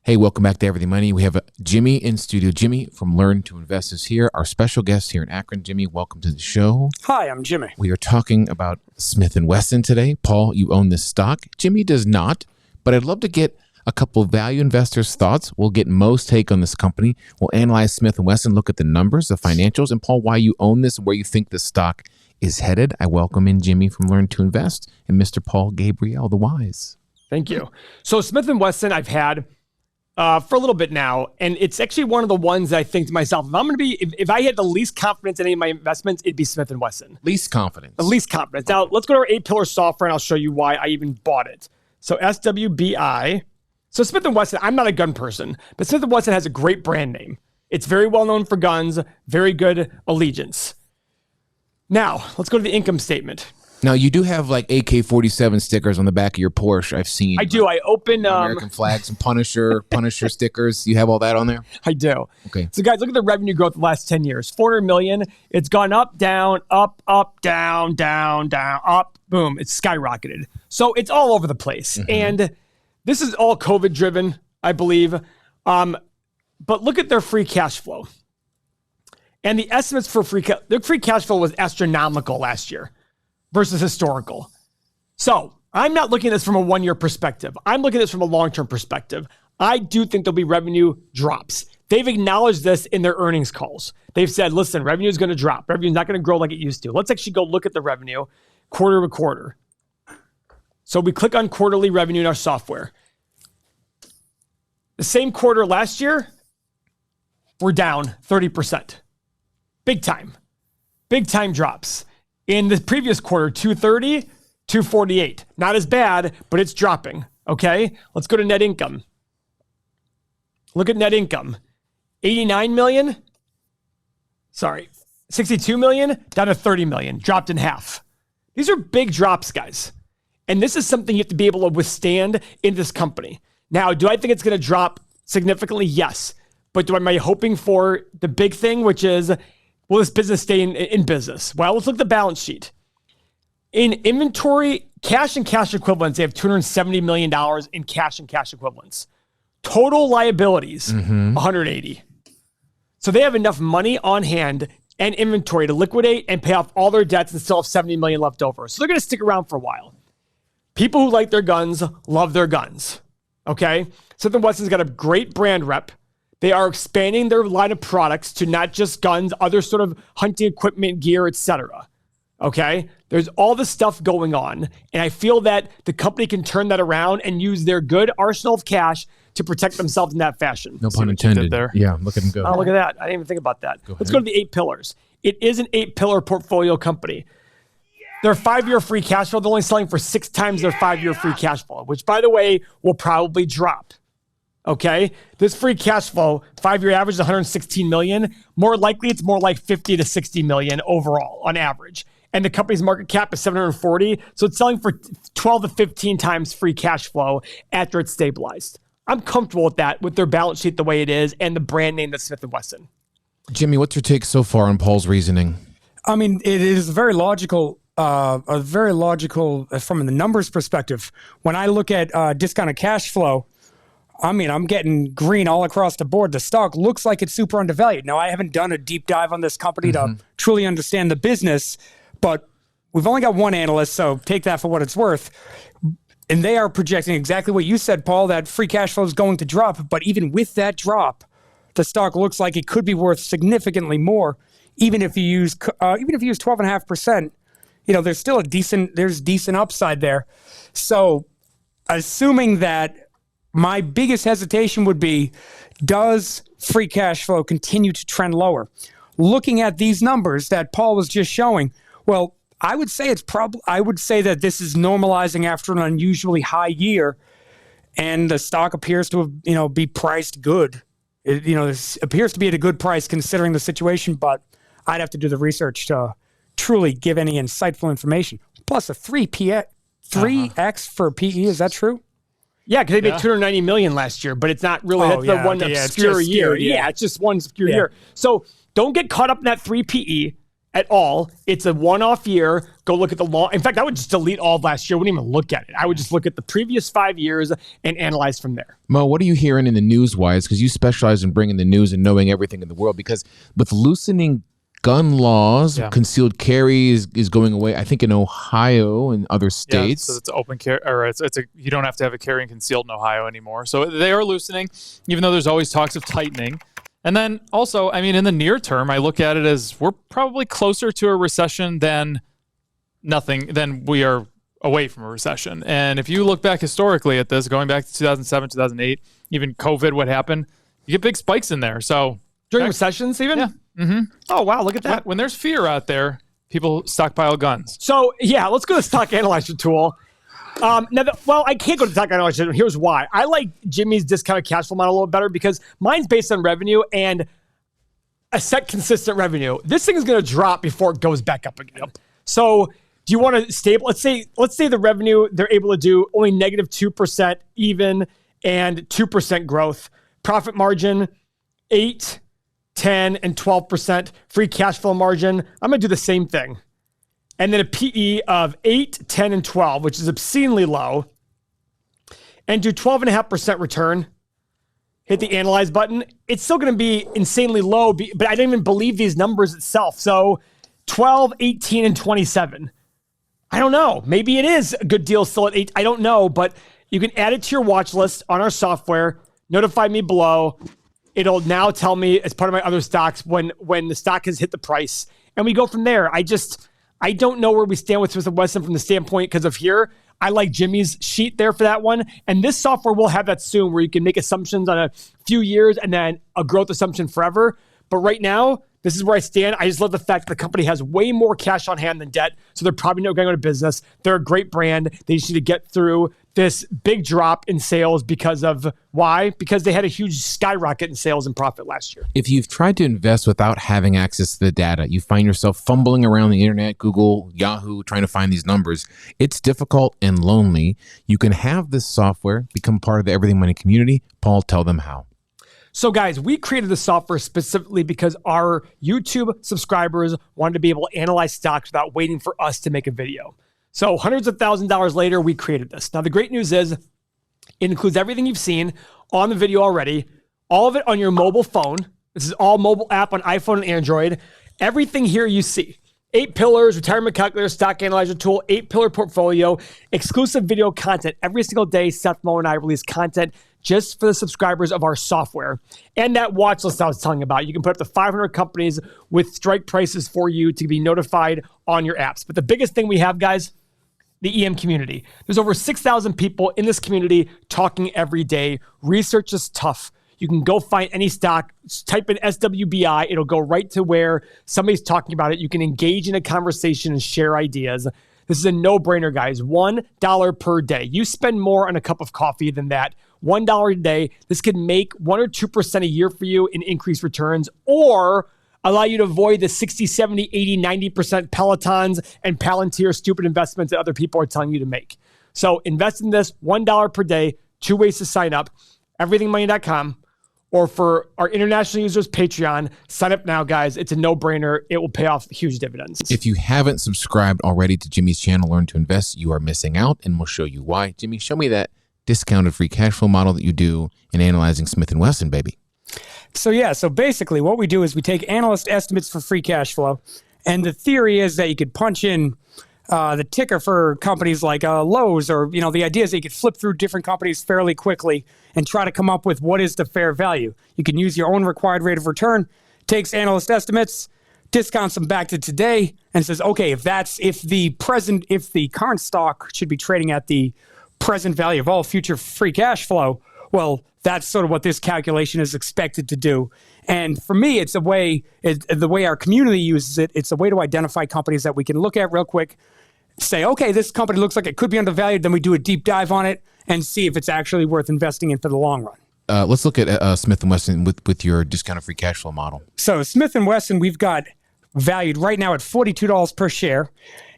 Hey, welcome back to Everything Money. We have Jimmy in studio. Jimmy from Learn to Invest is here. Our special guest here in Akron. Jimmy, welcome to the show. Hi, I'm Jimmy. We are talking about Smith & Wesson today. Paul, you own this stock. Jimmy does not, but I'd love to get a couple of value investors' thoughts. We'll get Mo's take on this company. We'll analyze Smith & Wesson, look at the numbers, the financials, and Paul, why you own this and where you think the stock is headed. I welcome in Jimmy from Learn to Invest and Mr. Paul Gabriel, the Wise. Thank you. So Smith & Wesson I've had for a little bit now, and it's actually one of the ones that I think to myself, if I had the least confidence in any of my investments, it'd be Smith & Wesson. Least confidence. The least confidence. Now, let's go to our 8-pillar software, and I'll show you why I even bought it. So SWBI. So Smith & Wesson, I'm not a gun person, but Smith & Wesson has a great brand name. It's very well known for guns, very good allegiance. Now, let's go to the income statement. Now, you do have like AK-47 stickers on the back of your Porsche. I've seen. I do. I open American flags and Punisher stickers. You have all that on there? I do. Okay. So guys, look at the revenue growth the last 10 years. 400 million. It's gone up, down, down, up, boom. It's skyrocketed. So it's all over the place. Mm-hmm. And this is all COVID driven, I believe. But look at their free cash flow. And the estimates for their free cash flow was astronomical last year versus historical. So I'm not looking at this from a 1-year perspective. I'm looking at this from a long-term perspective. I do think there'll be revenue drops. They've acknowledged this in their earnings calls. They've said, listen, revenue is going to drop. Revenue is not going to grow like it used to. Let's actually go look at the revenue quarter to quarter. So we click on quarterly revenue in our software. The same quarter last year, we're down 30%. Big time. Big time drops. In the previous quarter, 230, 248. Not as bad, but it's dropping. Okay, let's go to net income. Look at net income. 89 million. Sorry, 62 million down to 30 million. Dropped in half. These are big drops, guys. And this is something you have to be able to withstand in this company. Now, do I think it's going to drop significantly? Yes. But am I hoping for the big thing, which is, will this business stay in business? Well, let's look at the balance sheet. In inventory, cash and cash equivalents, they have $270 million in cash and cash equivalents. Total liabilities, 180. So they have enough money on hand and inventory to liquidate and pay off all their debts and still have $70 million left over. So they're going to stick around for a while. People who like their guns love their guns. Okay? Smith & Wesson's got a great brand rep. They are expanding their line of products to not just guns, other sort of hunting equipment, gear, etc. Okay? There's all this stuff going on, and I feel that the company can turn that around and use their good arsenal of cash to protect themselves in that fashion. No pun intended. There. Yeah, look at them go. Oh, look at that. I didn't even think about that. Let's go to the 8 pillars. It is an 8-pillar portfolio company. Their 5-year free cash flow, they're only selling for 6 times their 5-year free cash flow, which, by the way, will probably drop. Okay, this free cash flow, 5-year average is 116 million. More likely, it's more like 50 to 60 million overall on average. And the company's market cap is 740. So it's selling for 12 to 15 times free cash flow after it's stabilized. I'm comfortable with that, with their balance sheet the way it is and the brand name that's Smith & Wesson. Jimmy, what's your take so far on Paul's reasoning? I mean, it is very logical from the numbers perspective. When I look at discounted cash flow, I mean, I'm getting green all across the board. The stock looks like it's super undervalued. Now, I haven't done a deep dive on this company to truly understand the business, but we've only got one analyst, so take that for what it's worth. And they are projecting exactly what you said, Paul, that free cash flow is going to drop. But even with that drop, the stock looks like it could be worth significantly more. Even if you use 12.5%, you know, there's still decent upside there. So, assuming that, my biggest hesitation would be, does free cash flow continue to trend lower? Looking at these numbers that Paul was just showing, well, I would say that this is normalizing after an unusually high year, and the stock appears to have, be priced good. This appears to be at a good price considering the situation, but I'd have to do the research to truly give any insightful information. Plus a 3x for PE, is that true? Yeah, because they made $290 million last year, but it's not really the one obscure year. Yeah, it's just one obscure year. So don't get caught up in that 3 PE. at all. It's a one-off year. Go look at the long. In fact, I would just delete all of last year. Wouldn't even look at it. I would just look at the previous 5 years and analyze from there. Mo, what are you hearing in the news-wise? Because you specialize in bringing the news and knowing everything in the world. Because with loosening gun laws, concealed carry is going away. I think in Ohio and other states. Yeah, so it's open carry, or you don't have to have a carry and concealed in Ohio anymore. So they are loosening, even though there's always talks of tightening. And then also, I mean, in the near term, I look at it as we're probably closer to a recession than we are away from a recession. And if you look back historically at this, going back to 2007, 2008, even COVID, what happened, you get big spikes in there. So during recessions even? Yeah. Mm-hmm. Oh, wow. Look at that. When there's fear out there, people stockpile guns. So, yeah, let's go to the Stock Analyzer tool. I can't go to Stock Analyzer. Here's why. I like Jimmy's discounted cash flow model a little better because mine's based on revenue and a set consistent revenue. This thing is going to drop before it goes back up again. Yep. So do you want to stable? Let's say the revenue they're able to do only negative 2% even and 2% growth. Profit margin, 8, 10, and 12%. Free cash flow margin, I'm going to do the same thing. And then a PE of 8, 10, and 12, which is obscenely low. And do 12.5% return. Hit the analyze button. It's still going to be insanely low, but I don't even believe these numbers itself. So 12, 18, and 27. I don't know. Maybe it is a good deal still at 8. I don't know, but you can add it to your watch list on our software. Notify me below. It'll now tell me as part of my other stocks when the stock has hit the price. And we go from there. I don't know where we stand with Smith & Wesson from the standpoint because of here. I like Jimmy's sheet there for that one. And this software will have that soon where you can make assumptions on a few years and then a growth assumption forever. But right now, this is where I stand. I just love the fact that the company has way more cash on hand than debt. So they're probably not going out of business. They're a great brand. They just need to get through this big drop in sales because of why? Because they had a huge skyrocket in sales and profit last year. If you've tried to invest without having access to the data, you find yourself fumbling around the internet, Google, Yahoo, trying to find these numbers. It's difficult and lonely. You can have this software become part of the Everything Money community. Paul, tell them how. So guys, we created the software specifically because our YouTube subscribers wanted to be able to analyze stocks without waiting for us to make a video. So hundreds of thousands of dollars later, we created this. Now, the great news is it includes everything you've seen on the video already, all of it on your mobile phone. This is all mobile app on iPhone and Android. Everything here you see. 8 pillars, retirement calculator, stock analyzer tool, 8-pillar portfolio, exclusive video content. Every single day, Seth, Mo, and I release content just for the subscribers of our software. And that watch list I was telling you about. You can put up to 500 companies with strike prices for you to be notified on your apps. But the biggest thing we have, guys, the EM community. There's over 6,000 people in this community talking every day. Research is tough. You can go find any stock, type in SWBI. It'll go right to where somebody's talking about it. You can engage in a conversation and share ideas. This is a no-brainer, guys. $1 per day. You spend more on a cup of coffee than that. $1 a day. This could make 1 or 2% a year for you in increased returns, or allow you to avoid the 60, 70, 80, 90% Pelotons and Palantir stupid investments that other people are telling you to make. So invest in this, $1 per day, 2 ways to sign up, everythingmoney.com, or for our international users, Patreon. Sign up now, guys. It's a no-brainer. It will pay off huge dividends. If you haven't subscribed already to Jimmy's channel, Learn to Invest, you are missing out, and we'll show you why. Jimmy, show me that discounted free cash flow model that you do in analyzing Smith & Wesson, baby. So basically what we do is we take analyst estimates for free cash flow. And the theory is that you could punch in the ticker for companies like Lowe's, or, the idea is that you could flip through different companies fairly quickly and try to come up with what is the fair value. You can use your own required rate of return, takes analyst estimates, discounts them back to today, and says, okay, if the current stock should be trading at the present value of all future free cash flow, well, that's sort of what this calculation is expected to do. And for me, it's the way our community uses it. It's a way to identify companies that we can look at real quick, say, okay, this company looks like it could be undervalued. Then we do a deep dive on it and see if it's actually worth investing in for the long run. Let's look at Smith & Wesson with your discounted free cash flow model. So Smith & Wesson, we've got valued right now at $42 per share.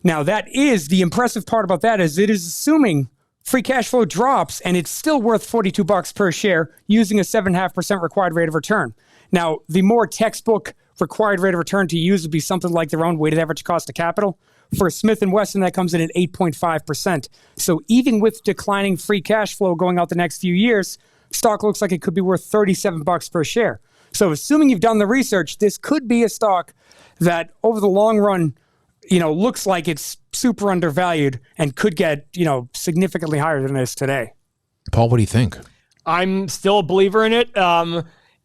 Now, that is the impressive part about that is it is assuming free cash flow drops and it's still worth $42 per share using a 7.5% required rate of return. Now, the more textbook required rate of return to use would be something like their own weighted average cost of capital. For Smith & Wesson, that comes in at 8.5%. So even with declining free cash flow going out the next few years, stock looks like it could be worth $37 per share. So assuming you've done the research, this could be a stock that over the long run, looks like it's super undervalued and could get, significantly higher than it is today. Paul, what do you think? I'm still a believer in it.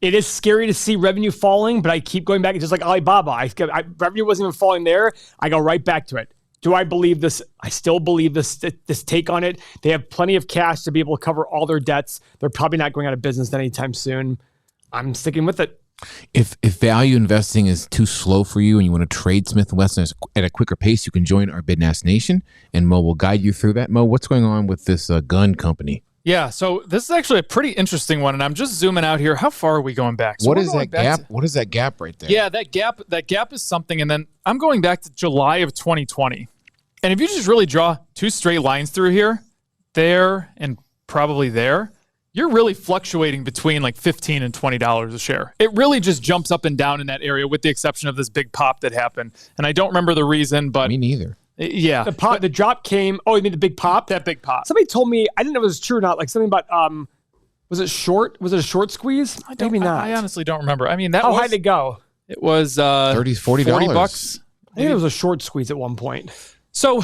It is scary to see revenue falling, but I keep going back. It's just like Alibaba. Revenue wasn't even falling there. I go right back to it. Do I believe this? I still believe this take on it. They have plenty of cash to be able to cover all their debts. They're probably not going out of business anytime soon. I'm sticking with it. If value investing is too slow for you and you want to trade Smith & Wesson at a quicker pace, you can join our Bid and Ask Nation, and Mo will guide you through that. Mo, what's going on with this gun company? Yeah, so this is actually a pretty interesting one, and I'm just zooming out here. How far are we going back? So what is that gap? What is that gap right there? Yeah, that gap is something, and then I'm going back to July of 2020. And if you just really draw two straight lines through here, there and probably there, you're really fluctuating between like $15 and $20 a share. It really just jumps up and down in that area with the exception of this big pop that happened. And I don't remember the reason, but... Me neither. Yeah. The drop came... Oh, you mean the big pop? That big pop. Somebody told me, I didn't know if it was true or not, like something about... Was it short? Was it a short squeeze? Maybe not. I honestly don't remember. I mean, How high did it go? It was $30, $40. $40. I think it was a short squeeze at one point. So...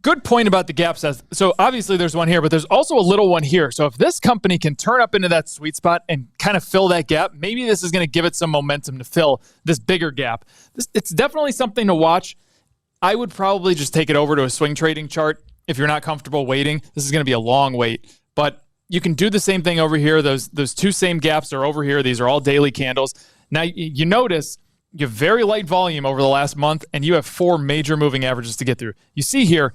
Good point about the gaps. So obviously there's one here, but there's also a little one here. So if this company can turn up into that sweet spot and kind of fill that gap, maybe this is going to give it some momentum to fill this bigger gap. It's definitely something to watch. I would probably just take it over to a swing trading chart if you're not comfortable waiting. This is going to be a long wait, but you can do the same thing over here. Those two same gaps are over here. These are all daily candles. Now you notice you have very light volume over the last month, and you have 4 major moving averages to get through. You see here,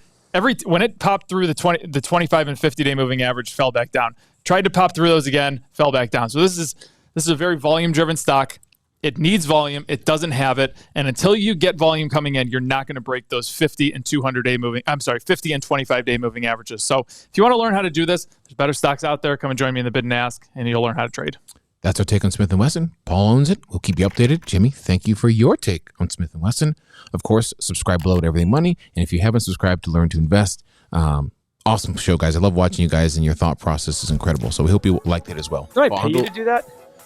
when it popped through the 25 and 50-day moving average, fell back down. Tried to pop through those again, fell back down. So this is a very volume-driven stock. It needs volume. It doesn't have it, and until you get volume coming in, you're not going to break those 50 and 200-day moving. 50 and 25-day moving averages. So if you want to learn how to do this, there's better stocks out there. Come and join me in the Bid and Ask, and you'll learn how to trade. That's our take on Smith & Wesson. Paul owns it. We'll keep you updated. Jimmy, thank you for your take on Smith & Wesson. Of course, subscribe below to Everything Money. And if you haven't subscribed to Learn to Invest, awesome show, guys. I love watching you guys, and your thought process is incredible. So we hope you like that as well. Do I pay you to do that?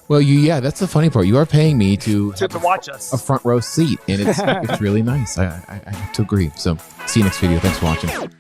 Well, yeah, that's the funny part. You are paying me to watch us. A front row seat, and it's really nice. I have to agree. So see you next video. Thanks for watching.